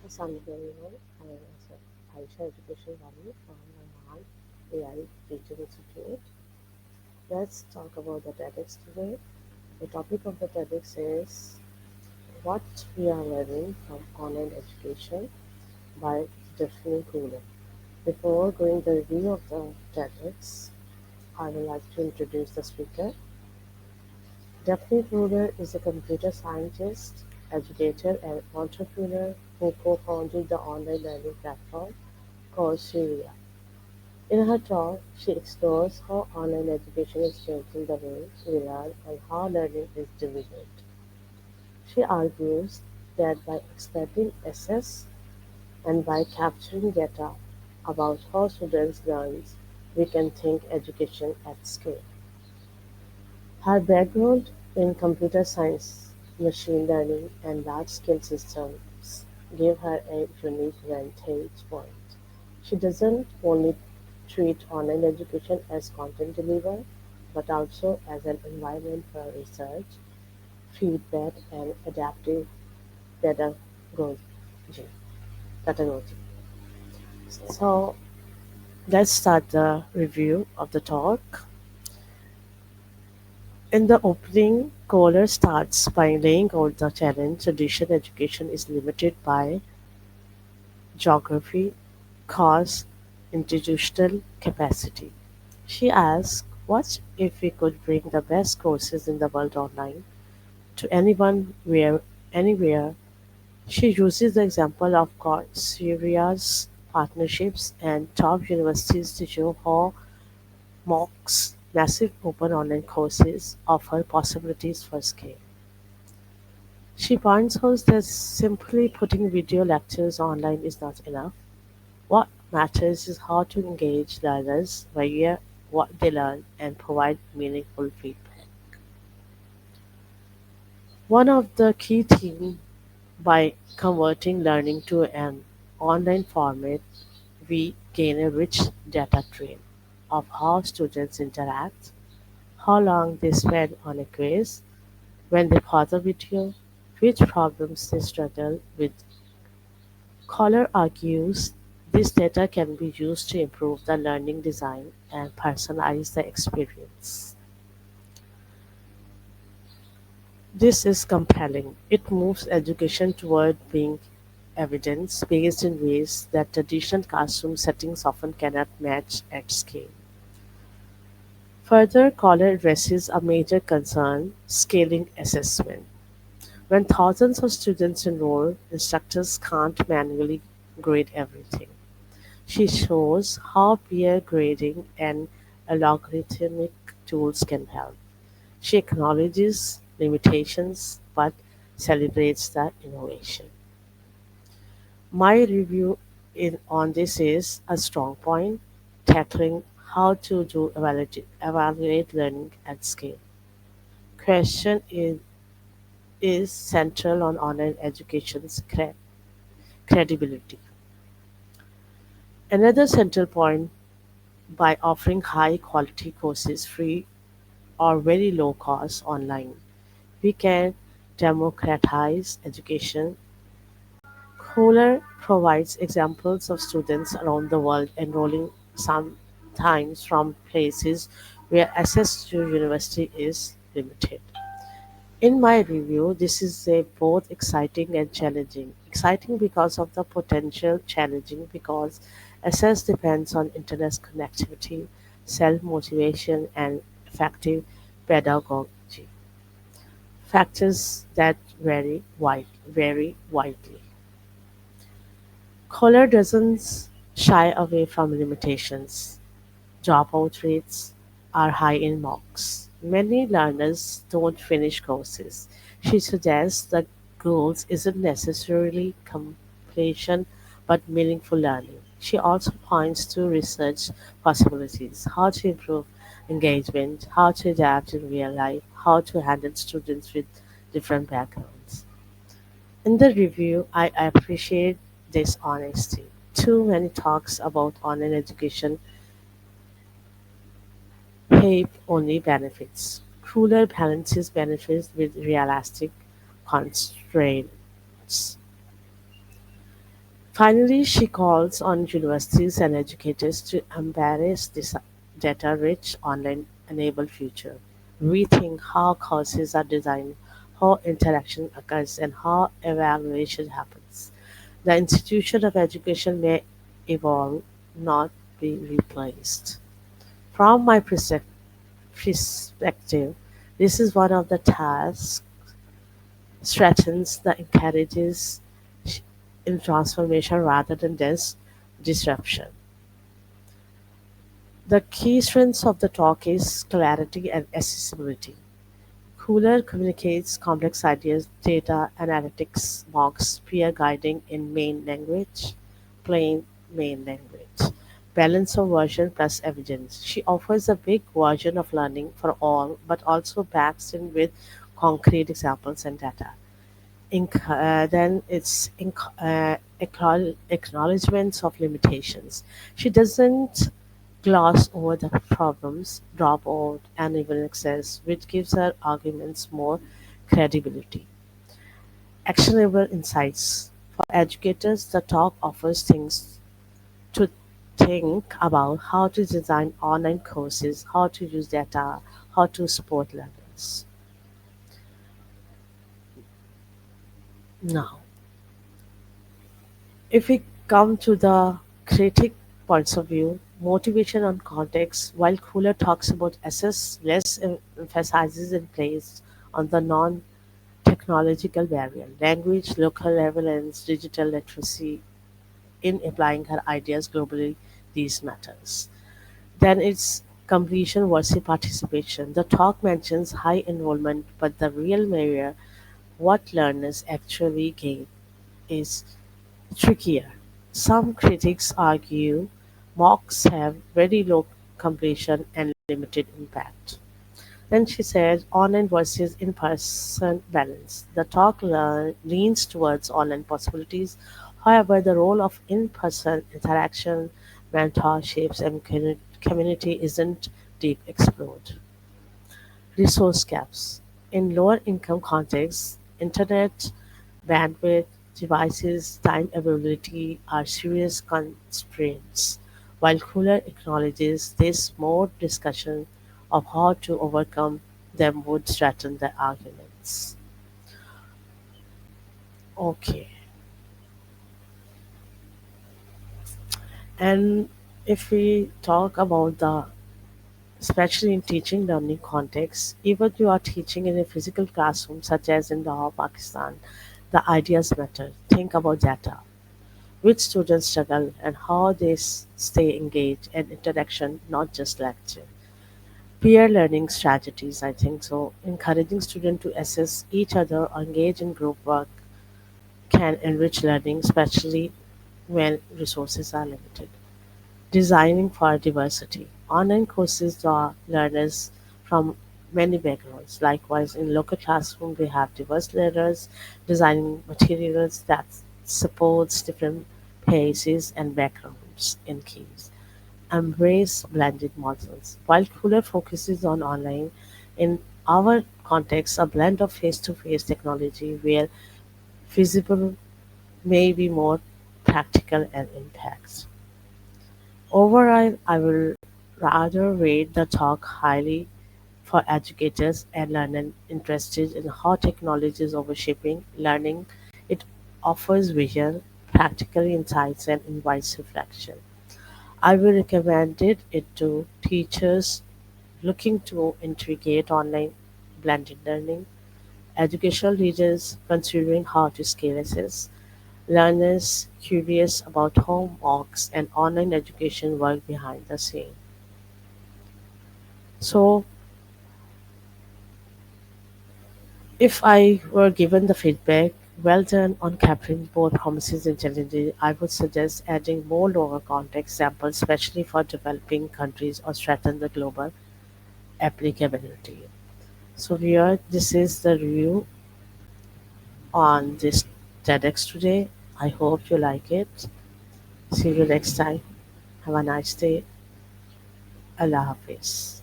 Assalamualaikum everyone. I am Aisha Education Valley from Oman AI Teaching Institute. Let's talk about the TEDx today. The topic of the TEDx is what we are learning from online education by Daphne Cooler. Before going the review of the TEDx, I would like to introduce the speaker. Daphne Cooler is a computer scientist, educator, and entrepreneur who co-founded the online learning platform Coursera. In her talk, she explores how online education is changing the way we learn and how learning is delivered. She argues that by expanding access and by capturing data about how students learn, we can think education at scale. Her background in computer science, machine learning, and large-scale systems give her a unique vantage point. She doesn't only treat online education as content delivery, but also as an environment for research, feedback, and adaptive pedagogy. pedagogy. So let's start the review of the talk. In the opening, Kohler starts by laying out the challenge traditional education is limited by geography, cost, institutional capacity. She asks, what if we could bring the best courses in the world online to anyone, where, anywhere? She uses the example of Coursera's partnerships and top universities to show how MOOCs, massive open online courses, offer possibilities for scale. She points out that simply putting video lectures online is not enough. What matters is how to engage learners via what they learn and provide meaningful feedback. One of the key themes by converting learning to an online format, we gain a rich data trail of how students interact, how long they spend on a quiz, when they pause a video, which problems they struggle with. Collar argues this data can be used to improve the learning design and personalize the experience. This is compelling. It moves education toward being evidence based in ways that traditional classroom settings often cannot match at scale. Further, Collar addresses a major concern scaling assessment. When thousands of students enroll, instructors can't manually grade everything. She shows how peer grading and algorithmic tools can help. She acknowledges limitations but celebrates the innovation. My review on this is a strong point, tackling how to evaluate learning at scale. Question is central on online education's credibility. Another central point, by offering high quality courses free or very low cost online, we can democratize education. Kohler provides examples of students around the world enrolling sometimes from places where access to university is limited. In my review, this is a both exciting and challenging. Exciting because of the potential, challenging because access depends on internet connectivity, self-motivation, and effective pedagogy, factors that vary widely. Kohler doesn't shy away from limitations. Dropout rates are high in mocks. Many learners don't finish courses. She suggests that goals isn't necessarily completion but meaningful learning. She also points to research possibilities, how to improve engagement, how to adapt in real life, how to handle students with different backgrounds. In the review, I appreciate this honesty. Too many talks about online education Hape only benefits. Cooler balances benefits with realistic constraints. Finally, she calls on universities and educators to embrace this data-rich online-enabled future, rethink how courses are designed, how interaction occurs, and how evaluation happens. The institution of education may evolve, not be replaced. From my perspective, this is one of the tasks strengthens the encourages sh- in transformation rather than disruption. The key strengths of the talk is clarity and accessibility. Cooler communicates complex ideas, data, analytics, mocks, peer guiding in main language, plain main language. Balance of version plus evidence. She offers a big version of learning for all, but also backs in with concrete examples and data. Then it's acknowledgments of limitations. She doesn't gloss over the problems, drop out, and even excess, which gives her arguments more credibility. Actionable insights. For educators, the talk offers things to think about: how to design online courses, how to use data, how to support learners. Now, if we come to the critic points of view, motivation and context, while Cooler talks about assess, less emphasizes and plays on the non-technological barrier, language, local relevance, digital literacy in applying her ideas globally, these matters. Then it's completion versus participation. The talk mentions high enrollment, but the real measure, what learners actually gain, is trickier. Some critics argue mocks have very low completion and limited impact. Then she said online versus in person balance. The talk leans towards online possibilities. However, the role of in person interaction, mentorships, and community isn't deep explored. Resource gaps. In lower income contexts, internet bandwidth, devices, time availability are serious constraints. While Cooler acknowledges this, more discussion of how to overcome them would strengthen the arguments. Okay. And if we talk about the especially in teaching learning contexts, even you are teaching in a physical classroom such as in Lahore, Pakistan, the ideas matter. Think about data, which students struggle and how they stay engaged and interaction, not just lecture. Peer learning strategies, I think so. Encouraging students to assess each other or engage in group work can enrich learning, especially when resources are limited. Designing for diversity. Online courses draw learners from many backgrounds. Likewise, in local classroom, we have diverse learners designing materials that supports different paces and backgrounds in keys. Embrace blended models. While Cooler focuses on online, in our context, a blend of face-to-face technology where feasible may be more practical and impacts. Overall, I will rather rate the talk highly for educators and learners interested in how technology is overshaping learning. It offers vision, practical insights, and invites reflection. I will recommend it to teachers looking to integrate online blended learning, educational leaders considering how to scale access, learners curious about how mocks and online education work behind the scene. So, if I were given the feedback, well done on capturing both promises and challenges, I would suggest adding more lower context samples, especially for developing countries or strengthen the global applicability. So, here, this is the review on this TEDx today. I hope you like it. See you next time. Have a nice day. Allah Hafiz.